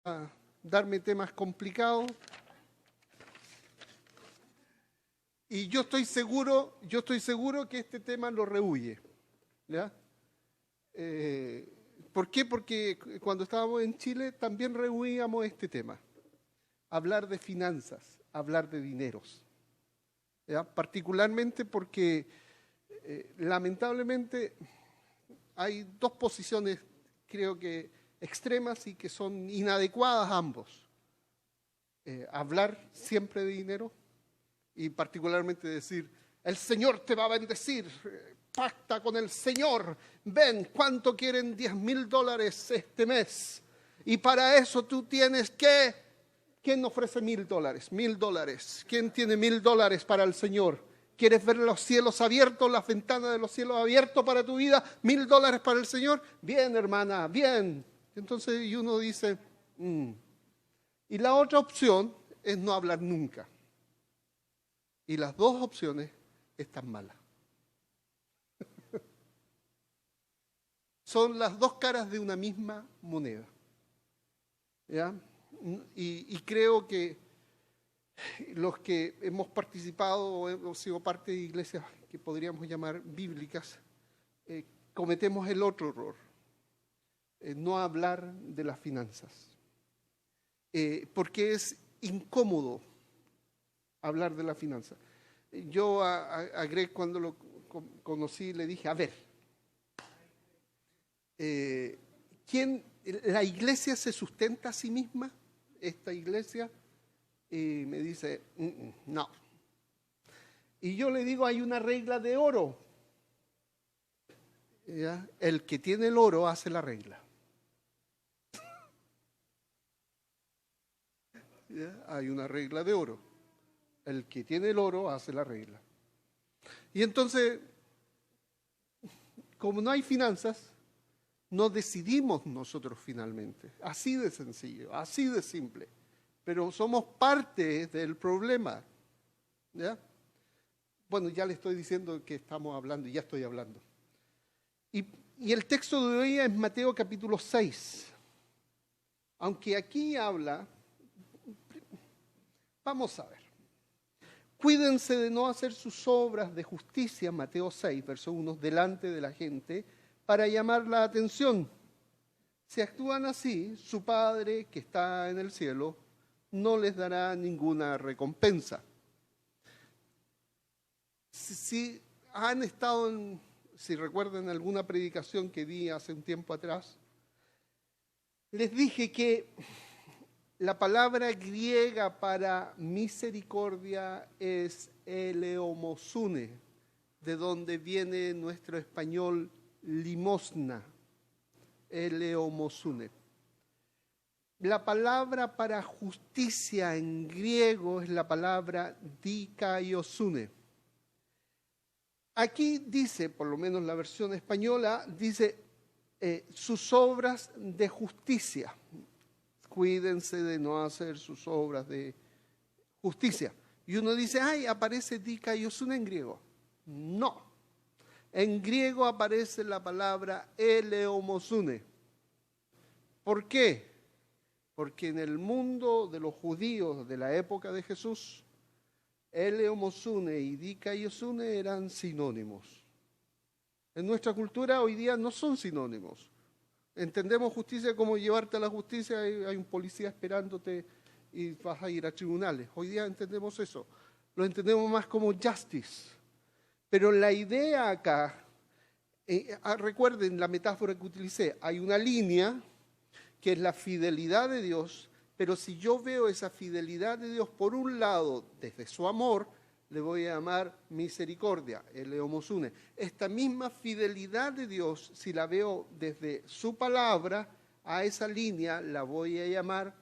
a darme temas complicados y yo estoy seguro que este tema lo rehúye, ¿ya? ¿Por qué? Porque cuando estábamos en Chile también rehuíamos este tema, hablar de finanzas, hablar de dineros, ¿ya? Particularmente porque lamentablemente hay dos posiciones, creo que extremas y que son inadecuadas ambos. Hablar siempre de dinero y particularmente decir, el Señor te va a bendecir, pacta con el Señor, ven, ¿cuánto quieren $10,000 este mes? Y para eso tú tienes que, ¿quién ofrece $1,000? $1,000. ¿Quién tiene $1,000 para el Señor? ¿Quieres ver los cielos abiertos, las ventanas de los cielos abiertos para tu vida? $1,000 para el Señor. Bien, hermana, bien. Entonces y uno dice, Y la otra opción es no hablar nunca. Y las dos opciones están malas. Son las dos caras de una misma moneda, ¿ya? Y creo que los que hemos participado o hemos sido parte de iglesias que podríamos llamar bíblicas, cometemos el otro error, no hablar de las finanzas. Porque es incómodo hablar de las finanzas. Yo a Greg cuando lo conocí le dije, a ver, ¿la iglesia se sustenta a sí misma? ¿Esta iglesia? Y me dice, no. Y yo le digo, hay una regla de oro. ¿Ya? El que tiene el oro hace la regla. ¿Ya? Hay una regla de oro. El que tiene el oro hace la regla. Y entonces, como no hay finanzas, no decidimos nosotros finalmente. Así de sencillo, así de simple. Pero somos parte del problema, ¿ya? Bueno, ya le estoy diciendo que estamos hablando y ya estoy hablando. Y el texto de hoy es Mateo capítulo 6. Aunque aquí habla, vamos a ver. Cuídense de no hacer sus obras de justicia, Mateo 6, verso 1, delante de la gente, para llamar la atención. Si actúan así, su Padre que está en el cielo no les dará ninguna recompensa. Si han estado, si recuerdan alguna predicación que di hace un tiempo atrás, les dije que la palabra griega para misericordia es eleomosune, de donde viene nuestro español limosna, eleomosune. La palabra para justicia en griego es la palabra dikaiosune. Aquí dice, por lo menos la versión española, dice sus obras de justicia. Cuídense de no hacer sus obras de justicia. Y uno dice, aparece dikaiosune en griego. No. En griego aparece la palabra eleomosune. ¿Por qué? Porque en el mundo de los judíos de la época de Jesús, eleomosune y dikaiosune eran sinónimos. En nuestra cultura hoy día no son sinónimos. Entendemos justicia como llevarte a la justicia, hay un policía esperándote y vas a ir a tribunales. Hoy día entendemos eso. Lo entendemos más como justice. Pero la idea acá, recuerden la metáfora que utilicé, hay una línea que es la fidelidad de Dios, pero si yo veo esa fidelidad de Dios por un lado, desde su amor, le voy a llamar misericordia, eleomosune. Esta misma fidelidad de Dios, si la veo desde su palabra, a esa línea la voy a llamar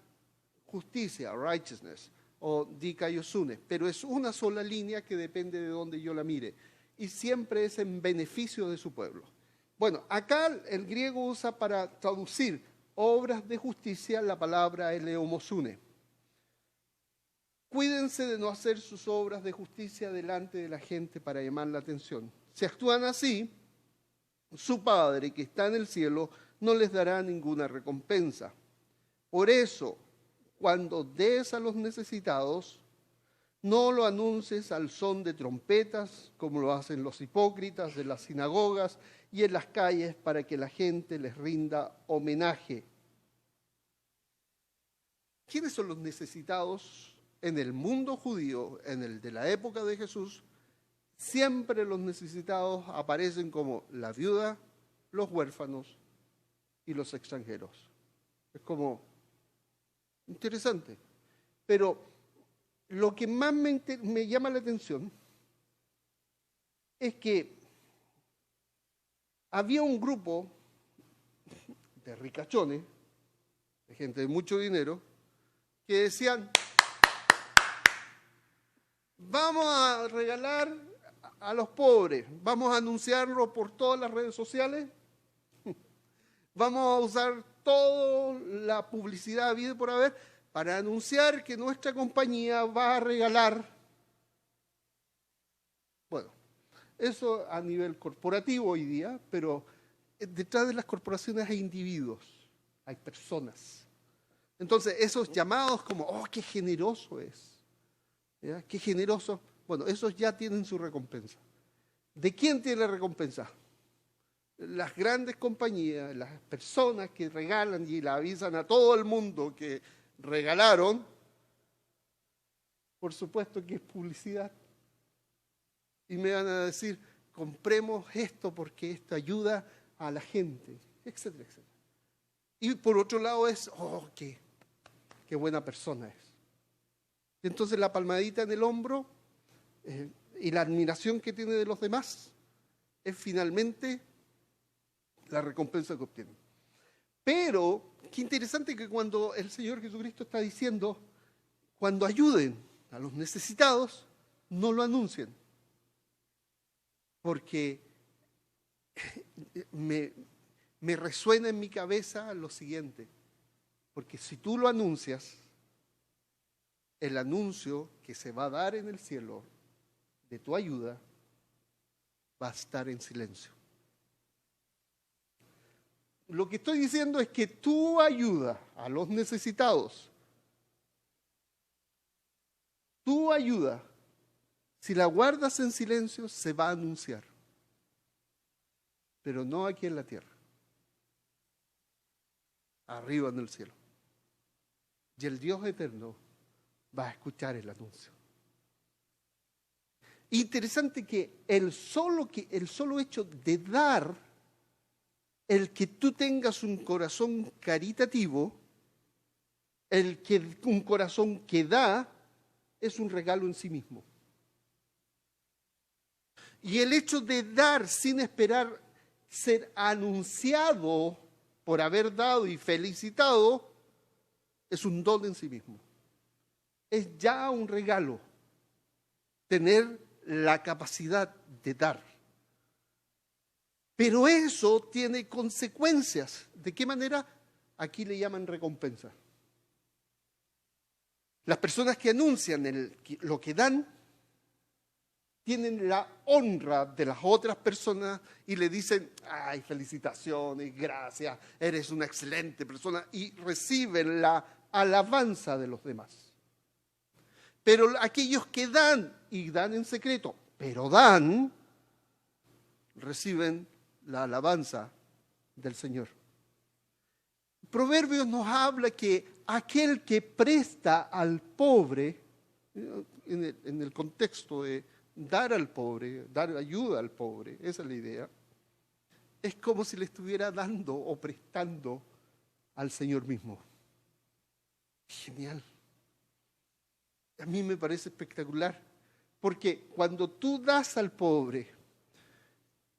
justicia, righteousness, o dikaiosune. Pero es una sola línea que depende de donde yo la mire. Y siempre es en beneficio de su pueblo. Bueno, acá el griego usa para traducir obras de justicia la palabra eleomosune. Cuídense de no hacer sus obras de justicia delante de la gente para llamar la atención. Si actúan así, su Padre que está en el cielo no les dará ninguna recompensa. Por eso, cuando des a los necesitados, no lo anuncies al son de trompetas, como lo hacen los hipócritas de las sinagogas y en las calles, para que la gente les rinda homenaje. ¿Quiénes son los necesitados en el mundo judío, en el de la época de Jesús? Siempre los necesitados aparecen como la viuda, los huérfanos y los extranjeros. Es como interesante. Pero lo que más me llama la atención es que había un grupo de ricachones, de gente de mucho dinero, que decían, vamos a regalar a los pobres, vamos a anunciarlo por todas las redes sociales, vamos a usar toda la publicidad habida y por haber para anunciar que nuestra compañía va a regalar. Bueno, eso a nivel corporativo hoy día, pero detrás de las corporaciones hay individuos, hay personas. Entonces, esos llamados como, oh, qué generoso es, ¿ya? Qué generoso. Bueno, esos ya tienen su recompensa. ¿De quién tiene la recompensa? Las grandes compañías, las personas que regalan y le avisan a todo el mundo que regalaron, por supuesto que es publicidad. Y me van a decir, compremos esto porque esto ayuda a la gente, etcétera, etcétera. Y por otro lado es, oh, qué buena persona es. Entonces la palmadita en el hombro y la admiración que tiene de los demás es finalmente la recompensa que obtiene. Pero qué interesante que cuando el Señor Jesucristo está diciendo, cuando ayuden a los necesitados, no lo anuncien. Porque me resuena en mi cabeza lo siguiente. Porque si tú lo anuncias, el anuncio que se va a dar en el cielo de tu ayuda va a estar en silencio. Lo que estoy diciendo es que tu ayuda a los necesitados, tu ayuda, si la guardas en silencio, se va a anunciar, pero no aquí en la tierra, arriba en el cielo. Y el Dios eterno va a escuchar el anuncio. Interesante que el solo hecho de dar, el que tú tengas un corazón caritativo, un corazón que da, es un regalo en sí mismo. Y el hecho de dar sin esperar ser anunciado por haber dado y felicitado, es un don en sí mismo. Es ya un regalo tener la capacidad de dar. Pero eso tiene consecuencias. ¿De qué manera? Aquí le llaman recompensa. Las personas que anuncian lo que dan tienen la honra de las otras personas y le dicen, ay, felicitaciones, gracias, eres una excelente persona, y reciben la alabanza de los demás. Pero aquellos que dan, y dan en secreto, pero dan, reciben la alabanza del Señor. Proverbios nos habla que aquel que presta al pobre, en el contexto de dar al pobre, dar ayuda al pobre, esa es la idea, es como si le estuviera dando o prestando al Señor mismo. Genial. A mí me parece espectacular, porque cuando tú das al pobre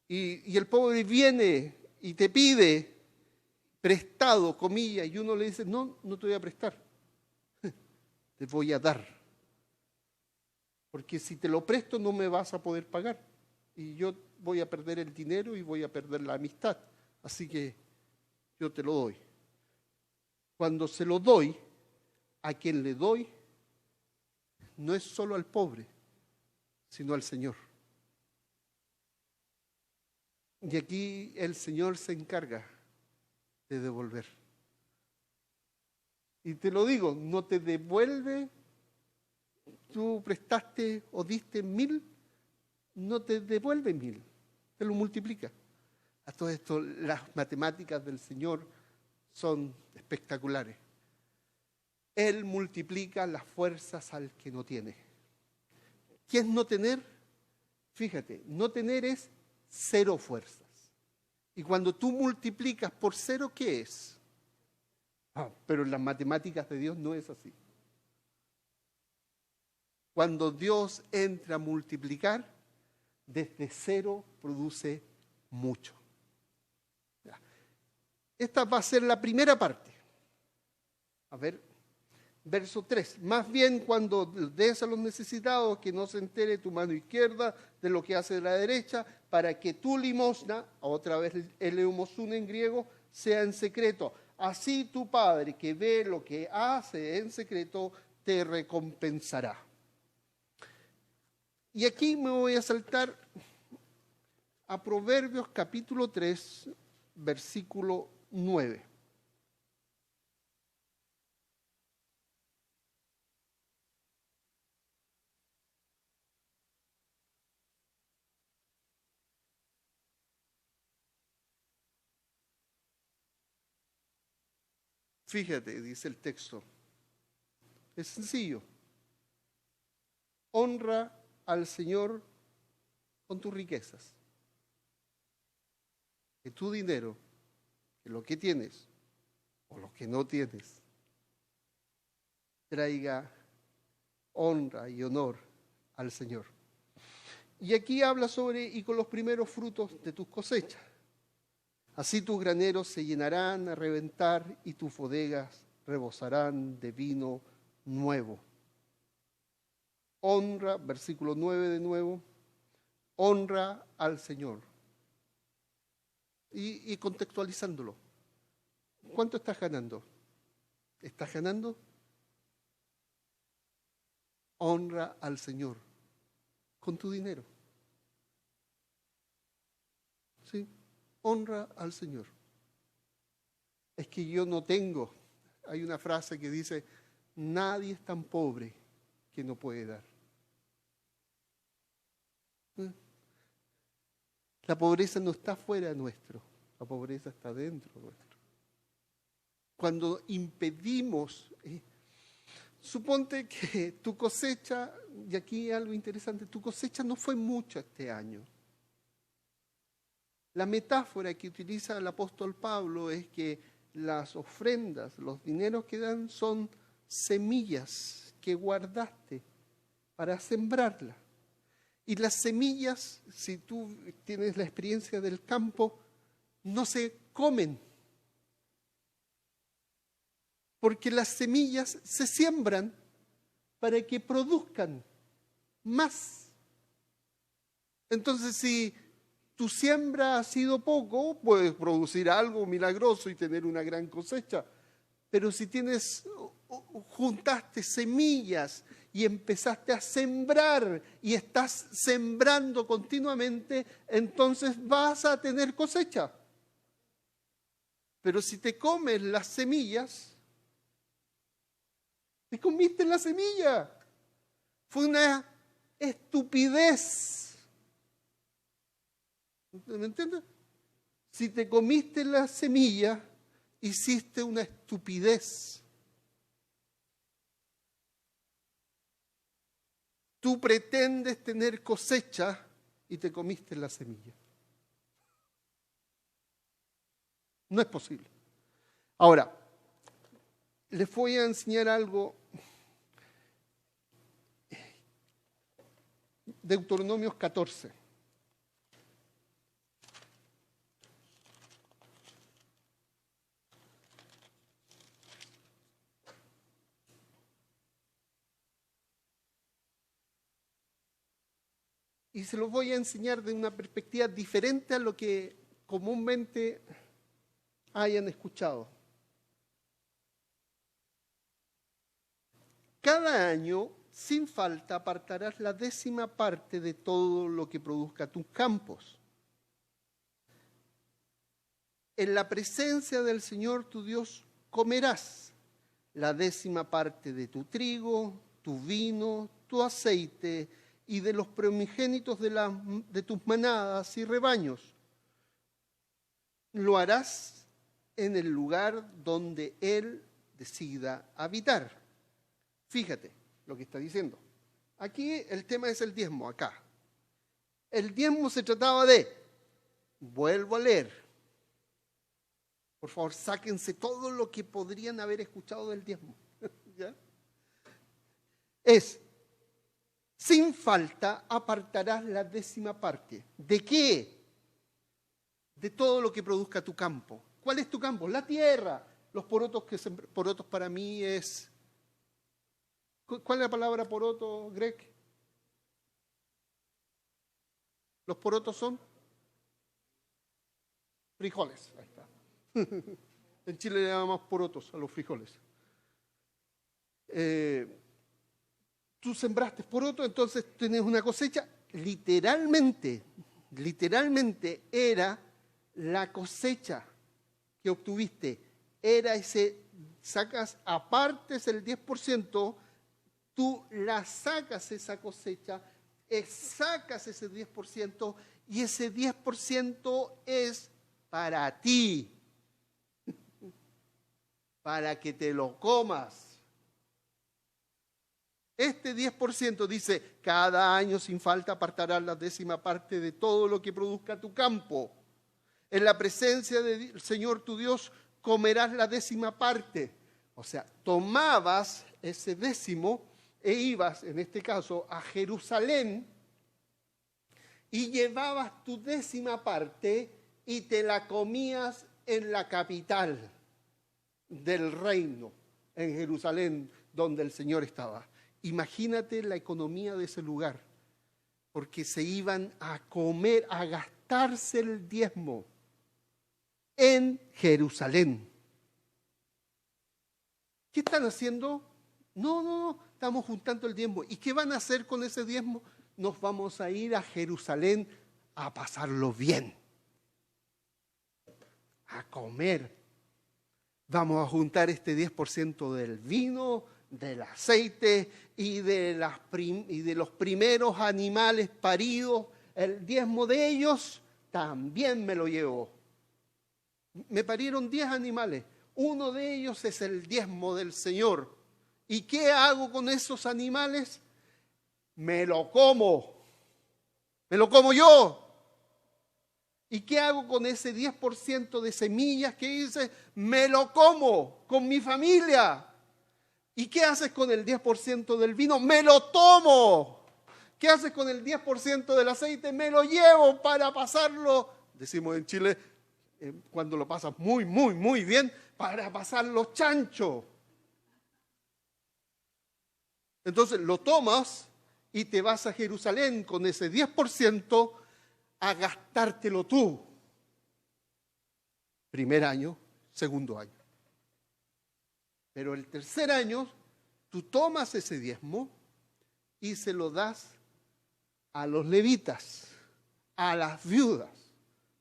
y el pobre viene y te pide prestado, comillas, y uno le dice, no te voy a prestar, te voy a dar. Porque si te lo presto no me vas a poder pagar. Y yo voy a perder el dinero y voy a perder la amistad. Así que yo te lo doy. Cuando se lo doy, a quien le doy, no es solo al pobre, sino al Señor. Y aquí el Señor se encarga de devolver. Y te lo digo, no te devuelve, tú prestaste o diste 1000, no te devuelve 1000, te lo multiplica. A todo esto, las matemáticas del Señor son espectaculares. Él multiplica las fuerzas al que no tiene. ¿Qué es no tener? Fíjate, no tener es 0 fuerzas. Y cuando tú multiplicas por 0, ¿qué es? Pero en las matemáticas de Dios no es así. Cuando Dios entra a multiplicar, desde 0 produce mucho. Esta va a ser la primera parte. A ver, verso 3. Más bien cuando des a los necesitados, que no se entere tu mano izquierda de lo que hace la derecha, para que tu limosna, otra vez el eumosune en griego, sea en secreto. Así tu Padre, que ve lo que hace en secreto, te recompensará. Y aquí me voy a saltar a Proverbios capítulo 3, versículo 9. Fíjate, dice el texto. Es sencillo. Honra al Señor con tus riquezas. Que tu dinero, que lo que tienes o lo que no tienes, traiga honra y honor al Señor. Y aquí habla sobre, y con los primeros frutos de tus cosechas. Así tus graneros se llenarán a reventar y tus bodegas rebosarán de vino nuevo. Honra, versículo 9 de nuevo, honra al Señor. Y contextualizándolo, ¿cuánto estás ganando? ¿Estás ganando? Honra al Señor con tu dinero. ¿Sí? Honra al Señor. Es que yo no tengo. Hay una frase que dice, nadie es tan pobre que no puede dar. La pobreza no está fuera nuestro, la pobreza está dentro nuestro. Cuando impedimos, suponte que tu cosecha, y aquí algo interesante, tu cosecha no fue mucho este año. La metáfora que utiliza el apóstol Pablo es que las ofrendas, los dineros que dan son semillas que guardaste para sembrarlas. Y las semillas, si tú tienes la experiencia del campo, no se comen. Porque las semillas se siembran para que produzcan más. Entonces, si tu siembra ha sido poco, puedes producir algo milagroso y tener una gran cosecha. Pero si juntaste semillas y empezaste a sembrar y estás sembrando continuamente, entonces vas a tener cosecha. Pero si te comes las semillas, te comiste la semilla. Fue una estupidez. ¿Me entiendes? Si te comiste la semilla, hiciste una estupidez. Tú pretendes tener cosecha y te comiste la semilla. No es posible. Ahora, les voy a enseñar algo. Deuteronomios 14. Y se los voy a enseñar de una perspectiva diferente a lo que comúnmente hayan escuchado. Cada año, sin falta, apartarás la 10ª parte de todo lo que produzca tus campos. En la presencia del Señor tu Dios comerás la 10ª parte de tu trigo, tu vino, tu aceite y de los primogénitos de tus manadas y rebaños. Lo harás en el lugar donde Él decida habitar. Fíjate lo que está diciendo. Aquí el tema es el diezmo, acá. El diezmo se trataba de, vuelvo a leer, por favor, sáquense todo lo que podrían haber escuchado del diezmo. ¿Ya? Es, sin falta apartarás la 10ª parte. ¿De qué? De todo lo que produzca tu campo. ¿Cuál es tu campo? La tierra. Los porotos porotos para mí es... ¿Cuál es la palabra poroto, Greg? Los porotos son frijoles. Ahí está. En Chile le llamamos porotos a los frijoles. Tú sembraste poroto, entonces tienes una cosecha. Literalmente era la cosecha que obtuviste. Era ese, sacas, apartes el 10%, tú la sacas esa cosecha, sacas ese 10% y ese 10% es para ti, para que te lo comas. Este 10% dice, cada año sin falta apartarás la 10ª parte de todo lo que produzca tu campo. En la presencia del Señor tu Dios comerás la 10ª parte. O sea, tomabas ese 10 e ibas, en este caso, a Jerusalén y llevabas tu 10ª parte y te la comías en la capital del reino, en Jerusalén, donde el Señor estaba. Imagínate la economía de ese lugar, porque se iban a comer, a gastarse el diezmo en Jerusalén. ¿Qué están haciendo? No, estamos juntando el diezmo. ¿Y qué van a hacer con ese diezmo? Nos vamos a ir a Jerusalén a pasarlo bien, a comer. Vamos a juntar este 10% del vino, del aceite y de los primeros animales paridos. El diezmo de ellos también me lo llevo. Me parieron 10 animales. Uno de ellos es el diezmo del Señor. ¿Y qué hago con esos animales? Me lo como. Me lo como yo. ¿Y qué hago con ese 10% de semillas que hice? Me lo como con mi familia. ¿Y qué haces con el 10% del vino? Me lo tomo. ¿Qué haces con el 10% del aceite? Me lo llevo para pasarlo, decimos en Chile, cuando lo pasas muy, muy, muy bien, para pasarlo chancho. Entonces lo tomas y te vas a Jerusalén con ese 10% a gastártelo tú. Primer año, segundo año. Pero el tercer año, tú tomas ese diezmo y se lo das a los levitas, a las viudas,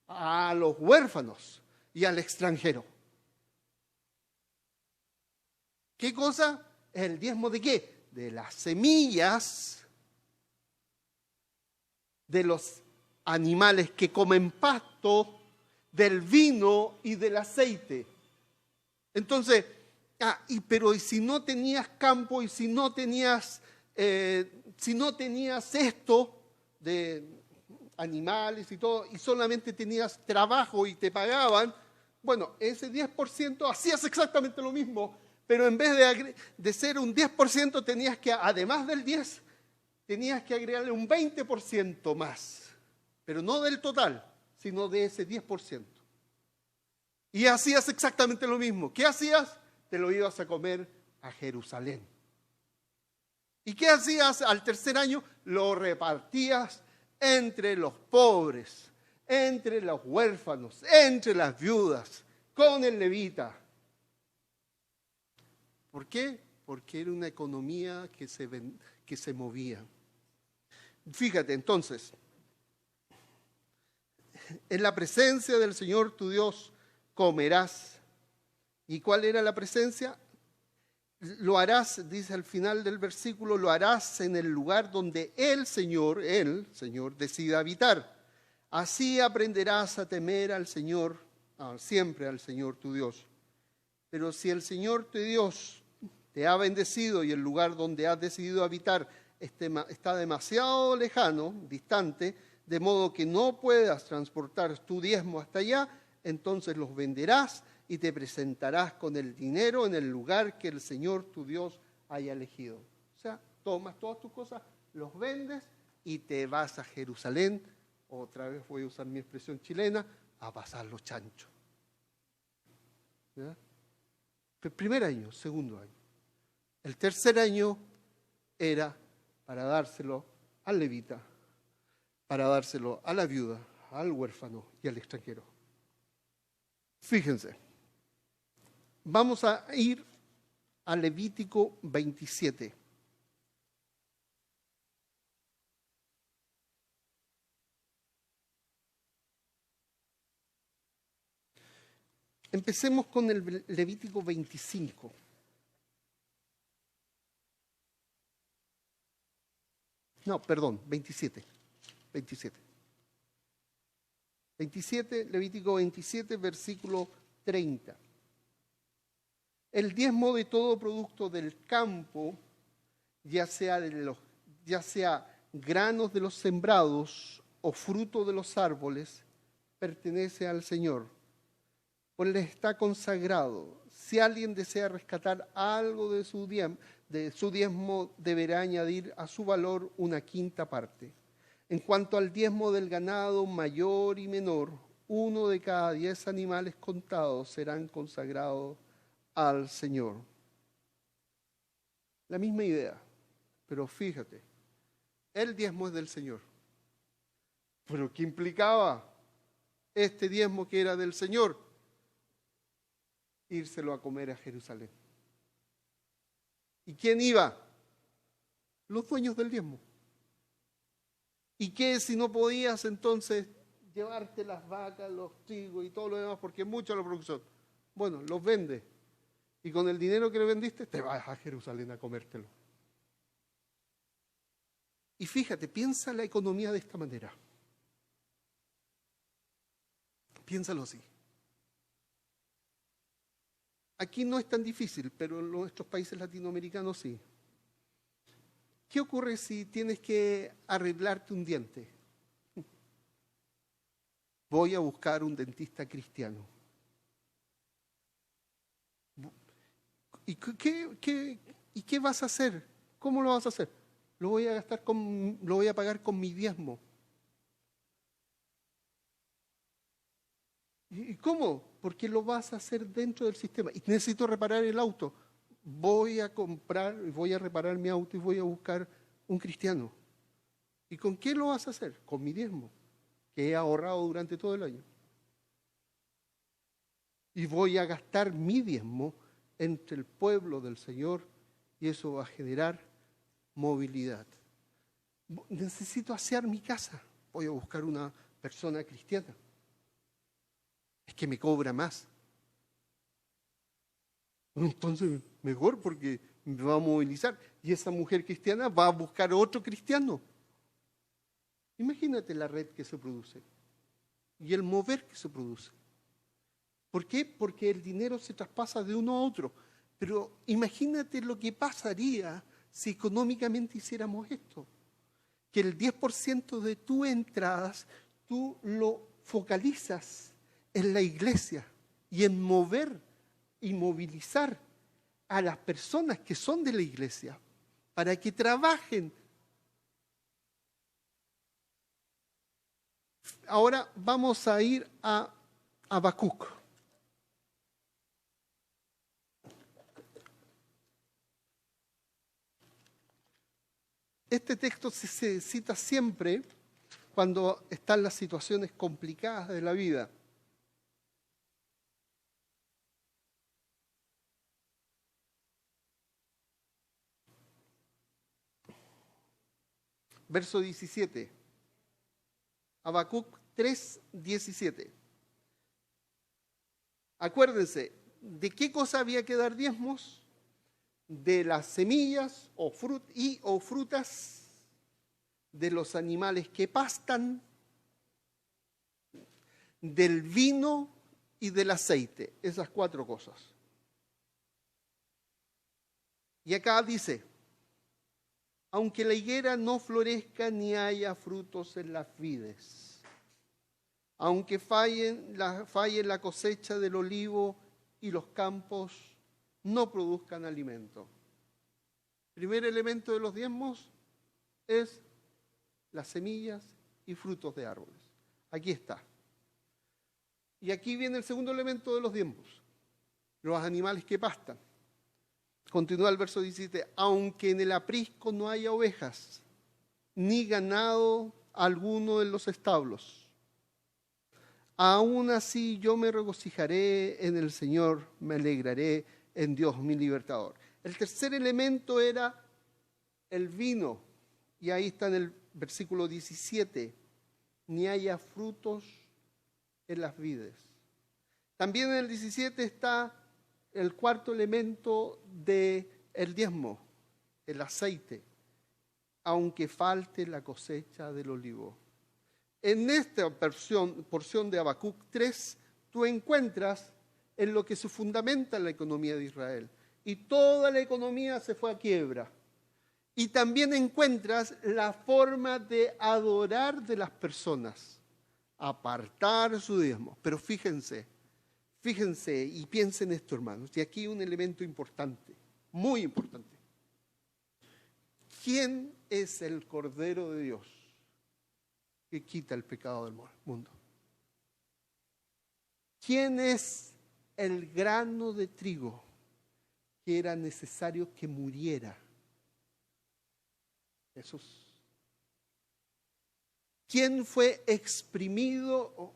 a los huérfanos y al extranjero. ¿Qué cosa? ¿El diezmo de qué? De las semillas de los animales que comen pasto, del vino y del aceite. Entonces, pero ¿y si no tenías campo y si no tenías esto de animales y todo, y solamente tenías trabajo y te pagaban? Bueno, ese 10% hacías exactamente lo mismo, pero en vez de ser un 10%, tenías que, además del 10%, tenías que agregarle un 20% más, pero no del total, sino de ese 10%. Y hacías exactamente lo mismo. ¿Qué hacías? Te lo ibas a comer a Jerusalén. ¿Y qué hacías al tercer año? Lo repartías entre los pobres, entre los huérfanos, entre las viudas, con el levita. ¿Por qué? Porque era una economía que se movía. Fíjate, entonces, en la presencia del Señor tu Dios comerás. ¿Y cuál era la presencia? Lo harás, dice al final del versículo, lo harás en el lugar donde el Señor, decida habitar. Así aprenderás a temer al Señor, siempre al Señor tu Dios. Pero si el Señor tu Dios te ha bendecido y el lugar donde has decidido habitar está demasiado lejano, distante, de modo que no puedas transportar tu diezmo hasta allá, entonces los venderás y te presentarás con el dinero en el lugar que el Señor tu Dios haya elegido. O sea, tomas todas tus cosas, los vendes y te vas a Jerusalén, otra vez voy a usar mi expresión chilena, a pasar los chanchos. ¿Ya? El primer año, segundo año. El tercer año era para dárselo al levita, para dárselo a la viuda, al huérfano y al extranjero. Fíjense, vamos a ir a Levítico 27. Empecemos con el Levítico 25. No, perdón, 27. 27, Levítico 27, versículo 30. El diezmo de todo producto del campo, ya sea granos de los sembrados o fruto de los árboles, pertenece al Señor, pues le está consagrado. Si alguien desea rescatar algo de su diezmo, deberá añadir a su valor una quinta parte. En cuanto al diezmo del ganado mayor y menor, 1 de cada 10 animales contados serán consagrados al Señor. La misma idea, pero fíjate, el diezmo es del Señor. ¿Pero qué implicaba este diezmo que era del Señor? Írselo a comer a Jerusalén. ¿Y quién iba? Los dueños del diezmo. ¿Y qué si no podías entonces llevarte las vacas, los trigos y todo lo demás, porque es mucha la producción? Bueno, los vendes. Y con el dinero que le vendiste, te vas a Jerusalén a comértelo. Y fíjate, piensa la economía de esta manera. Piénsalo así. Aquí no es tan difícil, pero en nuestros países latinoamericanos sí. ¿Qué ocurre si tienes que arreglarte un diente? Voy a buscar un dentista cristiano. ¿Y qué vas a hacer? ¿Cómo lo vas a hacer? Lo voy a pagar con mi diezmo. ¿Y cómo? Porque lo vas a hacer dentro del sistema. Y necesito reparar el auto. Voy a reparar mi auto y voy a buscar un cristiano. ¿Y con qué lo vas a hacer? Con mi diezmo, que he ahorrado durante todo el año. Y voy a gastar mi diezmo entre el pueblo del Señor y eso va a generar movilidad. Necesito asear mi casa. Voy a buscar una persona cristiana. Es que me cobra más. Entonces, mejor porque me va a movilizar. Y esa mujer cristiana va a buscar otro cristiano. Imagínate la red que se produce y el mover que se produce. ¿Por qué? Porque el dinero se traspasa de uno a otro. Pero imagínate lo que pasaría si económicamente hiciéramos esto. Que el 10% de tus entradas tú lo focalizas en la iglesia y en mover y movilizar a las personas que son de la iglesia para que trabajen. Ahora vamos a ir a Habacuc. Este texto se cita siempre cuando están las situaciones complicadas de la vida. Verso 17. Habacuc 3:17. Acuérdense, ¿de qué cosa había que dar diezmos? de las semillas o frutas, de los animales que pastan, del vino y del aceite. Esas 4 cosas. Y acá dice, aunque la higuera no florezca ni haya frutos en las vides, aunque falle la cosecha del olivo y los campos no produzcan alimento. Primer elemento de los diezmos es las semillas y frutos de árboles. Aquí está. Y aquí viene el segundo elemento de los diezmos, los animales que pastan. Continúa el verso 17, aunque en el aprisco no haya ovejas, ni ganado alguno en los establos, aún así yo me regocijaré en el Señor, me alegraré en Dios mi libertador. El tercer elemento era el vino, y ahí está en el versículo 17, ni haya frutos en las vides. También en el 17 está el cuarto elemento del diezmo, el aceite, aunque falte la cosecha del olivo. En esta porción de Habacuc 3, tú encuentras en lo que se fundamenta la economía de Israel. Y toda la economía se fue a quiebra. Y también encuentras la forma de adorar de las personas, apartar su diezmo. Pero fíjense y piensen esto, hermanos. Y aquí un elemento importante, muy importante. ¿Quién es el Cordero de Dios que quita el pecado del mundo? ¿Quién es el grano de trigo que era necesario que muriera? Jesús. ¿Quién fue exprimido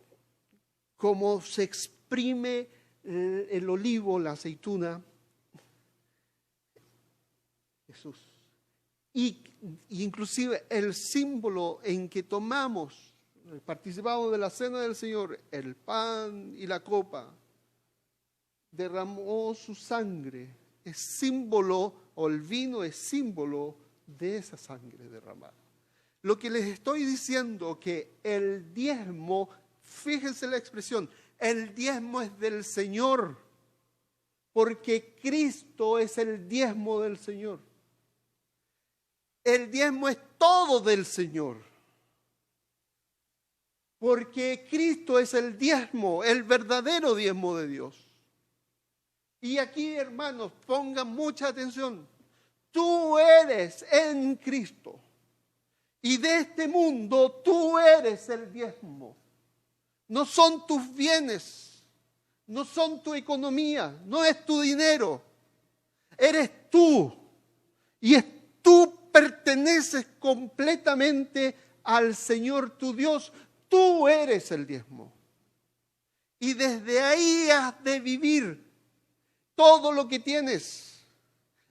como se exprime el olivo, la aceituna? Jesús. Y inclusive el símbolo en que participamos de la cena del Señor, el pan y la copa, derramó su sangre, es símbolo, o el vino es símbolo de esa sangre derramada. Lo que les estoy diciendo que el diezmo, fíjense la expresión, el diezmo es del Señor, porque Cristo es el diezmo del Señor. El diezmo es todo del Señor, porque Cristo es el diezmo, el verdadero diezmo de Dios. Y aquí, hermanos, pongan mucha atención. Tú eres en Cristo. Y de este mundo tú eres el diezmo. No son tus bienes, no son tu economía, no es tu dinero. Eres tú. Y tú perteneces completamente al Señor tu Dios. Tú eres el diezmo. Y desde ahí has de vivir todo lo que tienes.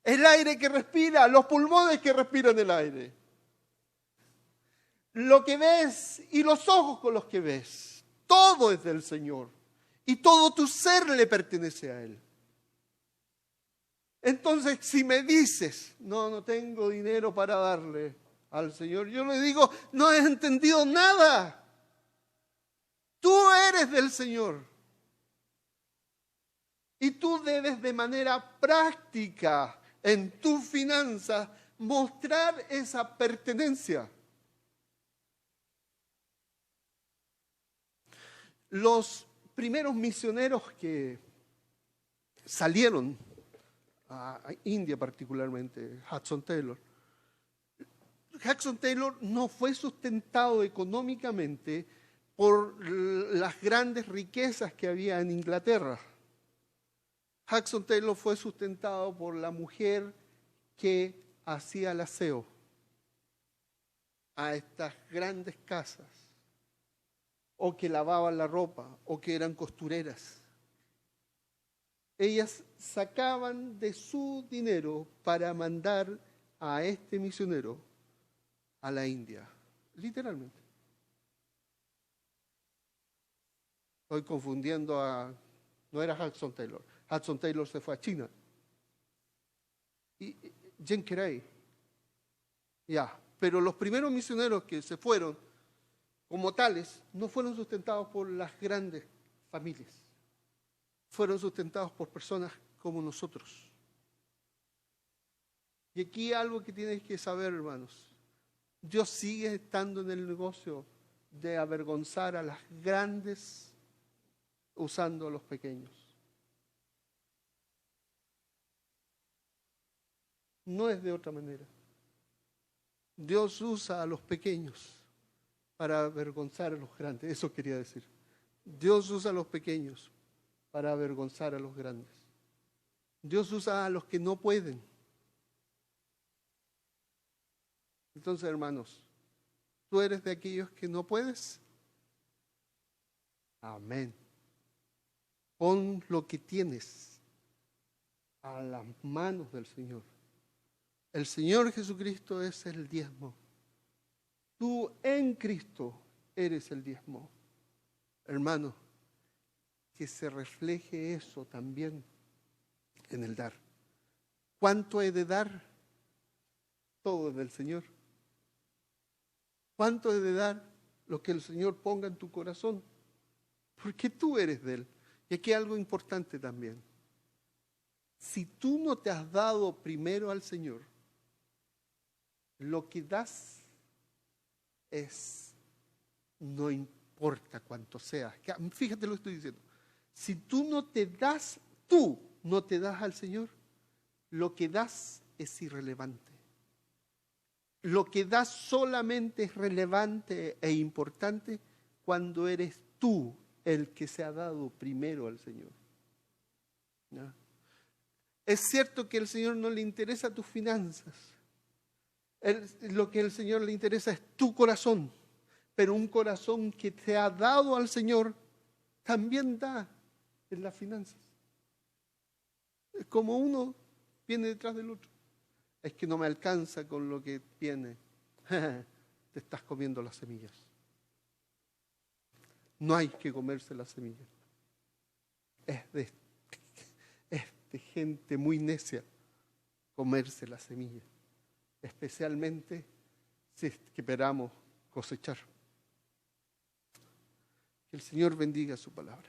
El aire que respira, los pulmones que respiran el aire. Lo que ves y los ojos con los que ves. Todo es del Señor. Y todo tu ser le pertenece a Él. Entonces, si me dices, no tengo dinero para darle al Señor, yo le digo, no has entendido nada. Tú eres del Señor. Y tú debes de manera práctica en tu finanza mostrar esa pertenencia. Los primeros misioneros que salieron a India particularmente, Hudson Taylor no fue sustentado económicamente por las grandes riquezas que había en Inglaterra. Hudson Taylor fue sustentado por la mujer que hacía el aseo a estas grandes casas, o que lavaban la ropa, o que eran costureras. Ellas sacaban de su dinero para mandar a este misionero a la India, literalmente. Estoy confundiendo no era Hudson Taylor. Hudson Taylor se fue a China. Jen Kerey. Ya, pero los primeros misioneros que se fueron como tales no fueron sustentados por las grandes familias. Fueron sustentados por personas como nosotros. Y aquí algo que tienes que saber, hermanos. Dios sigue estando en el negocio de avergonzar a las grandes usando a los pequeños. No es de otra manera. Dios usa a los pequeños para avergonzar a los grandes. Eso quería decir. Dios usa a los pequeños para avergonzar a los grandes. Dios usa a los que no pueden. Entonces, hermanos, ¿tú eres de aquellos que no puedes? Amén. Pon lo que tienes a las manos del Señor. El Señor Jesucristo es el diezmo. Tú en Cristo eres el diezmo. Hermano, que se refleje eso también en el dar. ¿Cuánto he de dar? Todo del Señor. ¿Cuánto he de dar? Lo que el Señor ponga en tu corazón. Porque tú eres de Él. Y aquí hay algo importante también. Si tú no te has dado primero al Señor, lo que das no importa cuánto sea. Fíjate lo que estoy diciendo. Si tú no te das al Señor, lo que das es irrelevante. Lo que das solamente es relevante e importante cuando eres tú el que se ha dado primero al Señor. ¿No? Es cierto que al Señor no le interesa tus finanzas. Lo que al Señor le interesa es tu corazón. Pero un corazón que te ha dado al Señor también da en las finanzas. Es como uno viene detrás del otro. Es que no me alcanza con lo que viene. Te estás comiendo las semillas. No hay que comerse las semillas. Es de gente muy necia comerse las semillas. Especialmente si esperamos cosechar. Que el Señor bendiga su palabra.